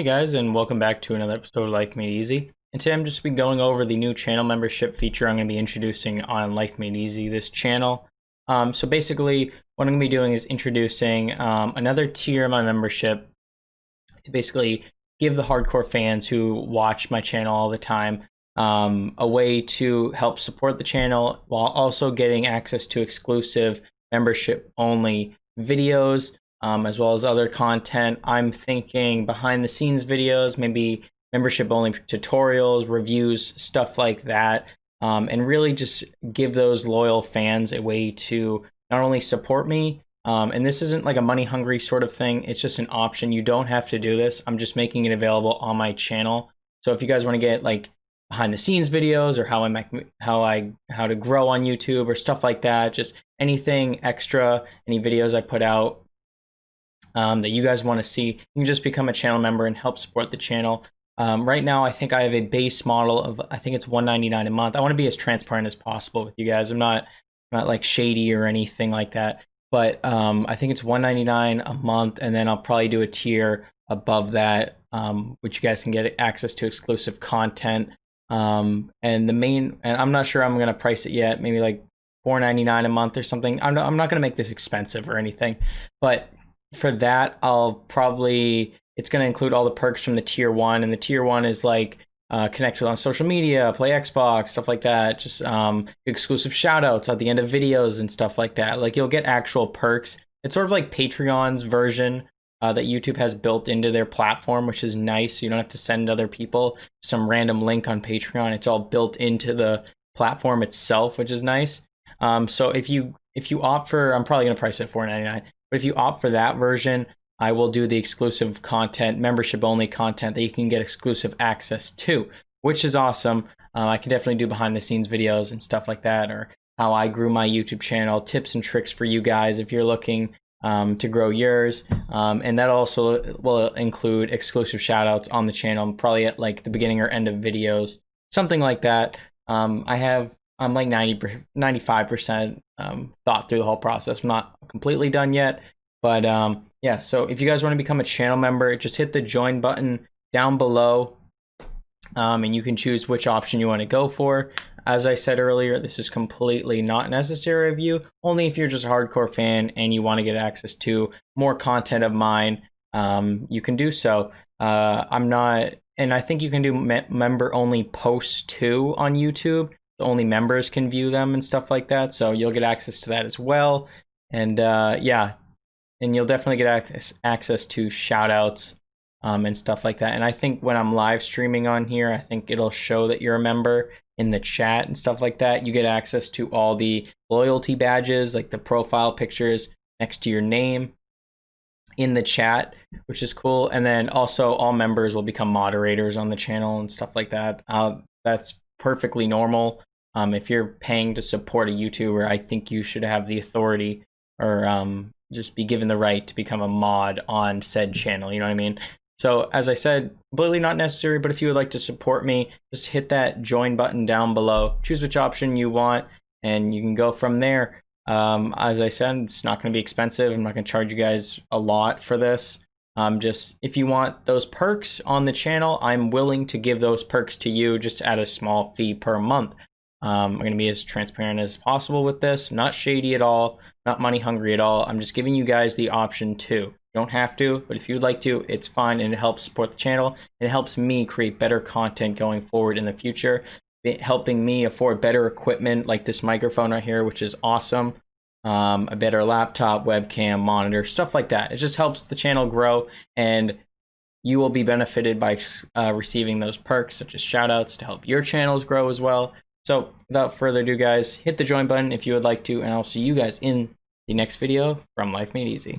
Hey guys, and welcome back to another episode of Life Made Easy. And today I'm just be going over the new channel membership feature I'm going to be introducing on Life Made Easy, this channel. So basically, what I'm going to be doing is introducing another tier of my membership to basically give the hardcore fans who watch my channel all the time a way to help support the channel while also getting access to exclusive membership-only videos. As well as other content. I'm thinking behind the scenes videos, maybe membership only tutorials, reviews, stuff like that. And really just give those loyal fans a way to not only support me, and this isn't like a money hungry sort of thing. It's just an option. You don't have to do this. I'm just making it available on my channel. So if you guys want to get like behind the scenes videos or how to grow on YouTube or stuff like that, just anything extra, any videos I put out that you guys want to see, you can just become a channel member and help support the channel. Right now, I think I have a base model of, I think it's $1.99 a month. I want to be as transparent as possible with you guys. I'm not like shady or anything like that, but I think it's $1.99 a month, and then I'll probably do a tier above that, which you guys can get access to exclusive content. And I'm not sure I'm going to price it yet, maybe like $4.99 a month or something. I'm not going to make this expensive or anything, but for that, it's going to include all the perks from the tier 1, and the tier 1 is like connect with on social media, play Xbox, stuff like that, just exclusive shout outs at the end of videos and stuff like that. Like, you'll get actual perks. It's sort of like Patreon's version that YouTube has built into their platform, which is nice. You don't have to send other people some random link on Patreon. It's all built into the platform itself, which is nice. So if you opt for, I'm probably going to price it at $4.99. But if you opt for that version, I will do the exclusive content, membership only content that you can get exclusive access to, which is awesome. I can definitely do behind the scenes videos and stuff like that, or how I grew my YouTube channel, tips and tricks for you guys if you're looking to grow yours. And that also will include exclusive shout outs on the channel, probably at like the beginning or end of videos, something like that. I'm like 95% thought through the whole process. I'm not completely done yet, but yeah, so if you guys want to become a channel member, just hit the join button down below, and you can choose which option you want to go for. As I said earlier, this is completely not necessary of you, only if you're just a hardcore fan and you want to get access to more content of mine, you can do so. And I think you can do member only posts too on YouTube. Only members can view them and stuff like that, so you'll get access to that as well. And yeah, and you'll definitely get access to shout outs and stuff like that. And I think when I'm live streaming on here, I think it'll show that you're a member in the chat and stuff like that. You get access to all the loyalty badges, like the profile pictures next to your name in the chat, which is cool. And then also all members will become moderators on the channel and stuff like that. That's perfectly normal. If you're paying to support a YouTuber, I think you should have the authority or just be given the right to become a mod on said channel. You know what I mean? So as I said, completely not necessary, but if you would like to support me, just hit that join button down below, choose which option you want, and you can go from there. As I said, it's not going to be expensive. I'm not going to charge you guys a lot for this. Just if you want those perks on the channel, I'm willing to give those perks to you just at a small fee per month. I'm going to be as transparent as possible with this, not shady at all, not money hungry at all. I'm just giving you guys the option to. You don't have to, but if you'd like to, it's fine, and it helps support the channel. It helps me create better content going forward in the future, helping me afford better equipment like this microphone right here, which is awesome. A better laptop, webcam, monitor, stuff like that. It just helps the channel grow, and you will be benefited by receiving those perks such as shout outs to help your channels grow as well. So without further ado, guys, hit the join button if you would like to, and I'll see you guys in the next video from Life Made Easy.